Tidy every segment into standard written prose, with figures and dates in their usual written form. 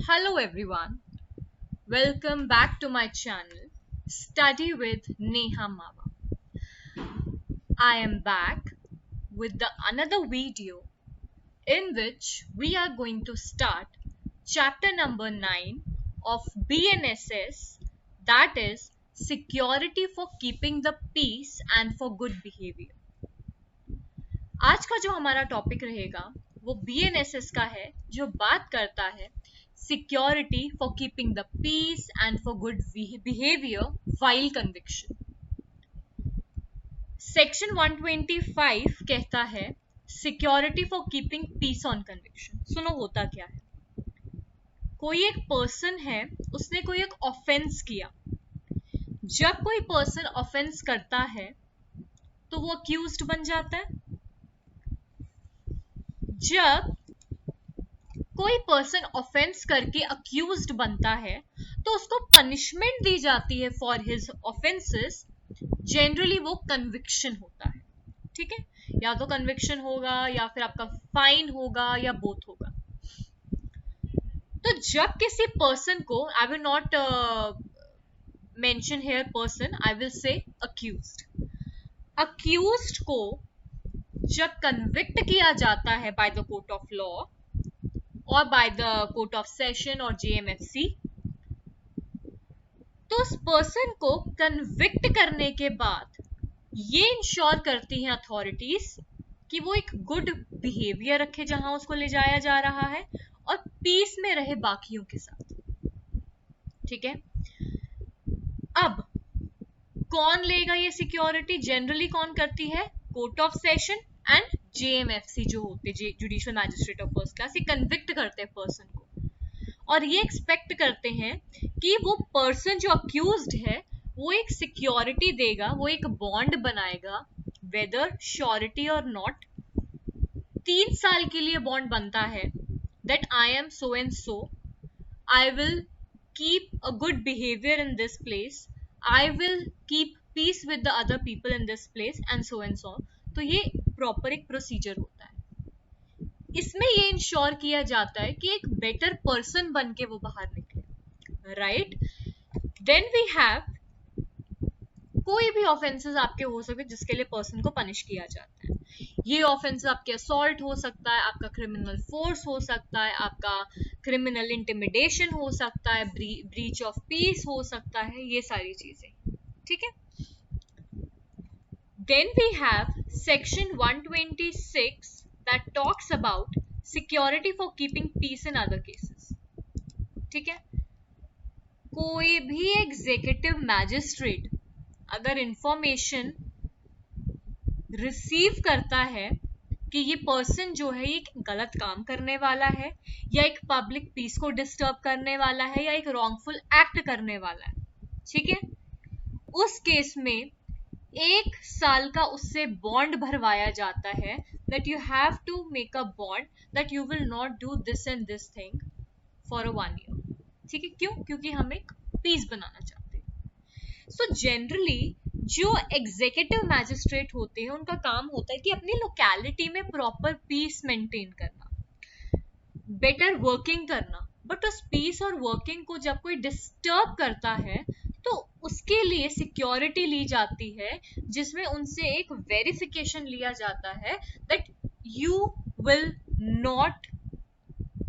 Hello everyone, welcome back to my channel Study with Neha Mava. I am back with another video in which we are going to start chapter number 9 of BNSS, that is Security for Keeping the Peace and for Good Behavior. आज का जो हमारा topic रहेगा वो BNSS का है जो बात करता है security for keeping the peace and for good behavior while conviction. Section 125 कहता है security for keeping peace on conviction. सुनो होता क्या है, कोई एक पर्सन है, उसने कोई एक ऑफेंस किया. जब कोई पर्सन ऑफेंस करता है तो वो अक्यूज्ड बन जाता है. जब कोई पर्सन ऑफेंस करके अक्यूज्ड बनता है तो उसको पनिशमेंट दी जाती है फॉर हिज ऑफेंसेस. जनरली वो कन्विक्शन होता है. ठीक है, या तो कन्विक्शन होगा या फिर आपका फाइन होगा या बोथ होगा. तो जब किसी पर्सन को, I will not mention here person, I will say accused. Accused को जब कन्विक्ट किया जाता है by the court of law और by the court of session और JMFC, तो उस पर्सन को कन्विक्ट करने के बाद ये इंश्योर करती हैं अथॉरिटीज कि वो एक गुड बिहेवियर रखे जहां उसको ले जाया जा रहा है और पीस में रहे बाकियों के साथ. ठीक है, अब कौन लेगा ये सिक्योरिटी? जनरली कौन करती है? Court of session and JMFC जो होते, judicial magistrate of first class. ये कन्विक्ट करते हैं पर्सन को और ये एक्सपेक्ट करते हैं कि वो पर्सन जो अक्यूज्ड है वो एक सिक्योरिटी देगा, वो एक बॉन्ड बनाएगा, वेदर श्योरिटी और नॉट. 3 साल के लिए बॉन्ड बनता है that I am so and so, I will keep a good behaviour in this place, I will keep peace with the other people in this place and so. तो ये proper एक procedure होता है. इसमें ये ensure किया जाता है कि एक बेटर पर्सन बन के वो बाहर निकले. राइट, देन वी हैव कोई भी ऑफेंसेस आपके हो सकते हैं जिसके लिए पर्सन को पनिश किया जाता है. ये ऑफेंस आपके असॉल्ट हो सकता है, आपका क्रिमिनल फोर्स हो सकता है, आपका क्रिमिनल इंटिमिडेशन हो सकता है, ब्रीच ऑफ पीस हो सकता है, ये सारी चीजें. ठीक है, then we have section 126 that talks about security for keeping peace in other cases. ठीक है, कोई भी एग्जीक्यूटिव मैजिस्ट्रेट अगर इंफॉर्मेशन रिसीव करता है कि ये पर्सन जो है ये गलत काम करने वाला है या एक पब्लिक पीस को डिस्टर्ब करने वाला है या एक रॉन्गफुल एक्ट करने वाला है, ठीक है, उस केस में 1 साल का उससे बॉन्ड भरवाया जाता है that you have to make a bond that you will not do this and this thing for 1 year. ठीक है, क्यों? क्योंकि हम एक पीस बनाना चाहते हैं. सो जनरली जो एग्जीक्यूटिव मैजिस्ट्रेट होते हैं उनका काम होता है कि अपनी लोकेलिटी में प्रॉपर पीस मेंटेन करना, बेटर वर्किंग करना. बट उस पीस और वर्किंग को जब कोई डिस्टर्ब करता है तो उसके लिए सिक्योरिटी ली जाती है जिसमें उनसे एक वेरिफिकेशन लिया जाता है that you will not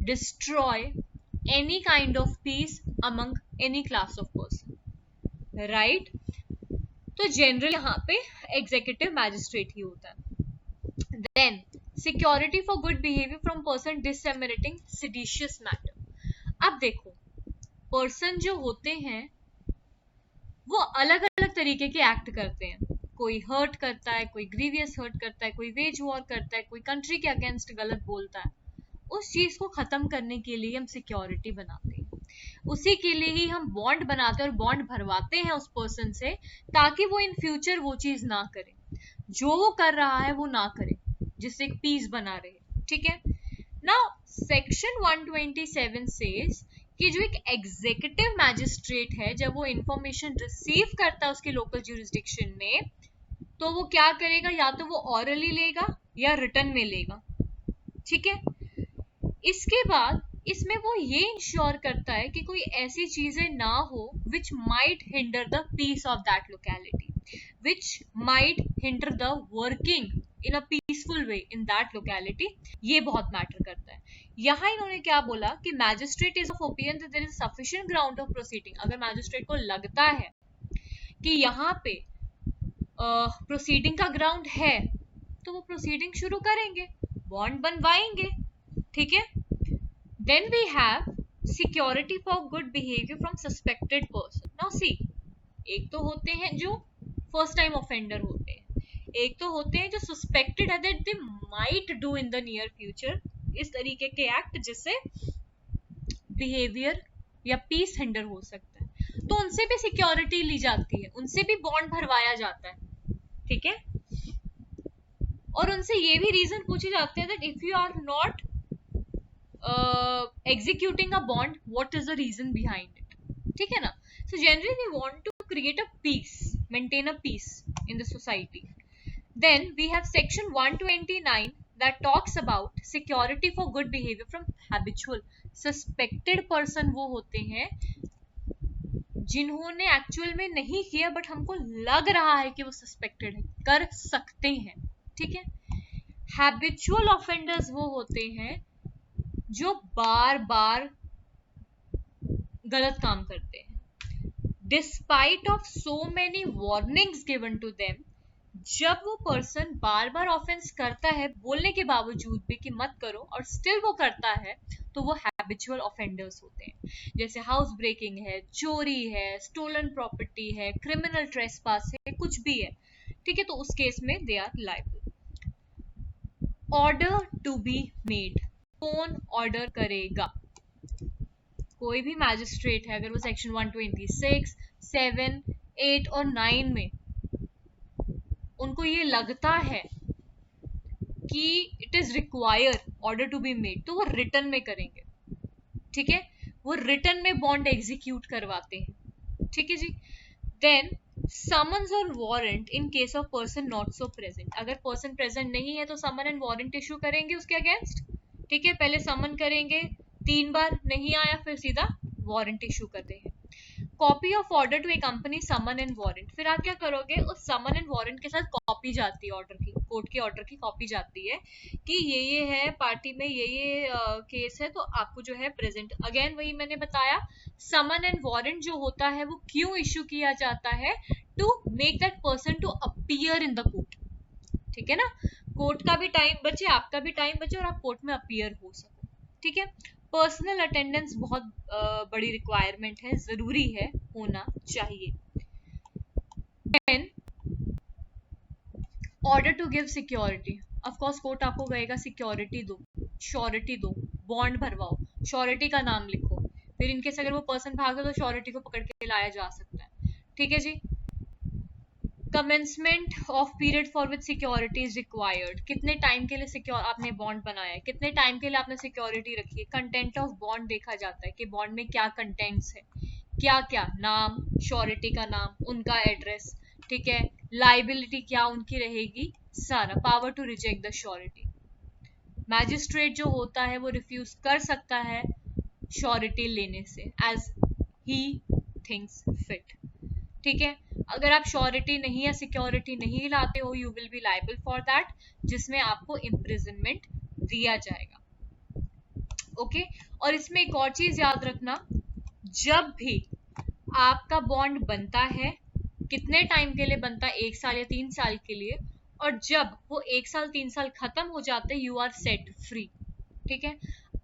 destroy any kind of peace among any class of person. Right, तो जनरली यहाँ पे एग्जीक्यूटिव मैजिस्ट्रेट ही होता है. Then security for good behaviour from person disseminating seditious matter. अब देखो, पर्सन जो होते हैं वो अलग अलग तरीके के एक्ट करते हैं. कोई हर्ट करता है, कोई ग्रीवियस हर्ट करता है, कोई वेज वॉर करता है, कोई कंट्री के अगेंस्ट गलत बोलता है. उस चीज को खत्म करने के लिए हम सिक्योरिटी बनाते हैं, उसी के लिए ही हम बॉन्ड बनाते हैं और बॉन्ड भरवाते हैं उस पर्सन से ताकि वो इन फ्यूचर वो चीज ना करे, जो वो कर रहा है वो ना करे, जिससे एक पीस बना रहे. ठीक है, नाउ सेक्शन 127 सेज कि जो एक एग्जीक्यूटिव मैजिस्ट्रेट है जब वो इंफॉर्मेशन रिसीव करता है उसके लोकल ज्यूरिसडिक्शन में तो वो क्या करेगा, या तो वो ऑरली लेगा या रिटन में लेगा. ठीक है, इसके बाद इसमें वो ये इंश्योर करता है कि कोई ऐसी चीजें ना हो which might hinder the peace of that locality, which might hinder the working in a peaceful way in that locality. ये बहुत मैटर करता है। यहाँ इन्होंने क्या बोला कि magistrate is of opinion that there is sufficient ground of proceeding. अगर मैजिस्ट्रेट को लगता है कि यहाँ पे प्रोसीडिंग का ग्राउंड है तो वो प्रोसीडिंग शुरू करेंगे, बॉन्ड बनवाएंगे, ठीक है। Then we have security for good behaviour from suspected person. Now see, एक तो होते हैं जो फर्स्ट टाइम ऑफेंडर होते हैं, एक तो होते हैं जो सस्पेक्टेड है that they might do in the near future इस तरीके के एक्ट जिससे बिहेवियर या पीस हिंडर हो सकता है, तो उनसे भी सिक्योरिटी ली जाती है, उनसे भी बॉन्ड भरवाया जाता है, ठीक है। और उनसे ये भी रीजन पूछे जाते हैं that if you are not executing a bond, what is the reason behind it, ठीक है ना। So generally we want to create a peace, maintain a peace in the society. Then we have section 129 that talks about security for good behavior from habitual। suspected person वो होते हैं जिन्होंने actual में नहीं किया बट हमको लग रहा है कि वो सस्पेक्टेड है, कर सकते हैं, ठीक है। हैबिचुअल ऑफेंडर्स वो होते हैं जो बार बार गलत काम करते हैं। Despite of so many warnings given to them, जब वो पर्सन बार बार ऑफेंस करता है बोलने के बावजूद भी कि मत करो और स्टिल वो करता है, तो वो हैबिचुअल ऑफेंडर्स होते हैं। जैसे हाउस ब्रेकिंग है, चोरी है, स्टोलन प्रॉपर्टी है, क्रिमिनल ट्रेसपास है, कुछ भी है, ठीक है, तो उस केस में they are liable. Order to be made, कौन ऑर्डर करेगा? कोई भी मैजिस्ट्रेट है, अगर वो सेक्शन 126, 7, 8 और 9 में उनको ये लगता है कि it is require order to be made, तो वो रिटर्न में करेंगे, ठीक है, वो रिटर्न में बॉन्ड एग्जीक्यूट करवाते हैं, ठीक है जी। देन समन्स और warrant in case of person not so present, अगर पर्सन प्रेजेंट नहीं है तो समन एंड वारंट इशू करेंगे उसके अगेंस्ट, ठीक है। पहले समन करेंगे, 3 बार नहीं आया फिर सीधा वारंट इशू करते हैं। Copy of order to a company summon and warrant, फिर आप क्या करोगे, उस समन एंड वारंट के साथ कॉपी जाती है ऑर्डर की, कोर्ट के ऑर्डर की कॉपी जाती है कि ये है पार्टी में ये केस है, तो आपको जो है प्रेजेंट। अगेन वही मैंने बताया, समन एंड वारंट जो होता है वो क्यों इशू किया जाता है, to make that person to appear in the court, ठीक है ना। कोर्ट का भी टाइम बचे, आपका भी टाइम बचे और आप कोर्ट में अपीयर हो सको, ठीक है। पर्सनल अटेंडेंस बहुत बड़ी रिक्वायरमेंट है, जरूरी है, होना चाहिए। Order to give security, of course court आपको कहेगा सिक्योरिटी दो, श्योरिटी दो, बॉन्ड भरवाओ, श्योरिटी का नाम लिखो, फिर इनकेस अगर वो पर्सन भागा तो श्योरिटी को पकड़ के लाया जा सकता है, ठीक है जी। Commencement of period for which security is required, कितने टाइम के लिए सिक्योर आपने बॉन्ड बनाया है, कितने टाइम के लिए आपने सिक्योरिटी रखी है। कंटेंट ऑफ बॉन्ड देखा जाता है कि बॉन्ड में क्या कंटेंट्स है, क्या क्या, नाम, श्योरिटी का नाम, उनका एड्रेस, ठीक है, लाइबिलिटी क्या उनकी रहेगी, सारा। Power to reject the surety, magistrate जो होता है वो रिफ्यूज कर सकता है श्योरिटी लेने से एज ही थिंक्स फिट, ठीक है। अगर आप श्योरिटी नहीं या सिक्योरिटी नहीं लाते हो, you will be liable for that, जिसमें आपको इम्प्रिजनमेंट दिया जाएगा, ओके। और इसमें एक और चीज याद रखना, जब भी आपका बॉन्ड बनता है, कितने टाइम के लिए बनता है, 1 साल या 3 साल के लिए, और जब वो 1 साल 3 साल खत्म हो जाते हैं, यू आर सेट फ्री, ठीक है।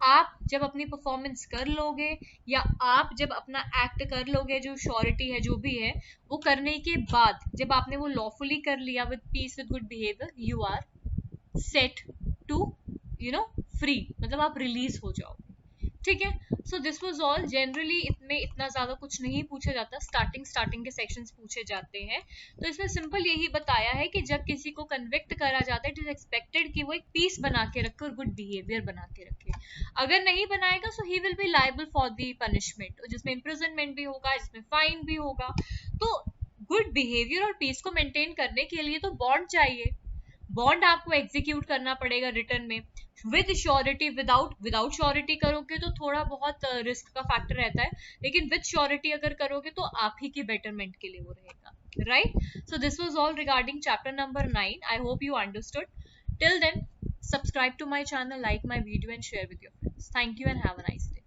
आप जब अपनी परफॉर्मेंस कर लोगे या आप जब अपना एक्ट कर लोगे, जो श्योरिटी है जो भी है वो करने के बाद, जब आपने वो लॉफुली कर लिया with peace with good behaviour, you are set to free, मतलब आप रिलीज हो जाओगे, ठीक है। So this was all. Generally इसमें इतना ज्यादा कुछ नहीं पूछा जाता, स्टार्टिंग के सेक्शंस पूछे जाते हैं, तो इसमें सिंपल यही बताया है कि जब किसी को कन्विक्ट करा जाता है, इट इज एक्सपेक्टेड कि वो एक पीस बना के रखे और गुड बिहेवियर बना के रखे। अगर नहीं बनाएगा so he will be liable for the punishment, जिसमें इम्प्रिजनमेंट भी होगा, जिसमें फाइन भी होगा। तो गुड बिहेवियर और पीस को मेंटेन करने के लिए तो बॉन्ड चाहिए, बॉन्ड आपको एग्जीक्यूट करना पड़ेगा रिटर्न में विद श्योरिटी। विदाउट श्योरिटी करोगे तो थोड़ा बहुत रिस्क का फैक्टर रहता है, लेकिन विद श्योरिटी अगर करोगे तो आप ही के बेटरमेंट के लिए वो रहेगा, right? So this was all regarding chapter number 9. I hope you understood. Till then, subscribe to my channel, like my video and share with your friends. Thank you and have a nice day.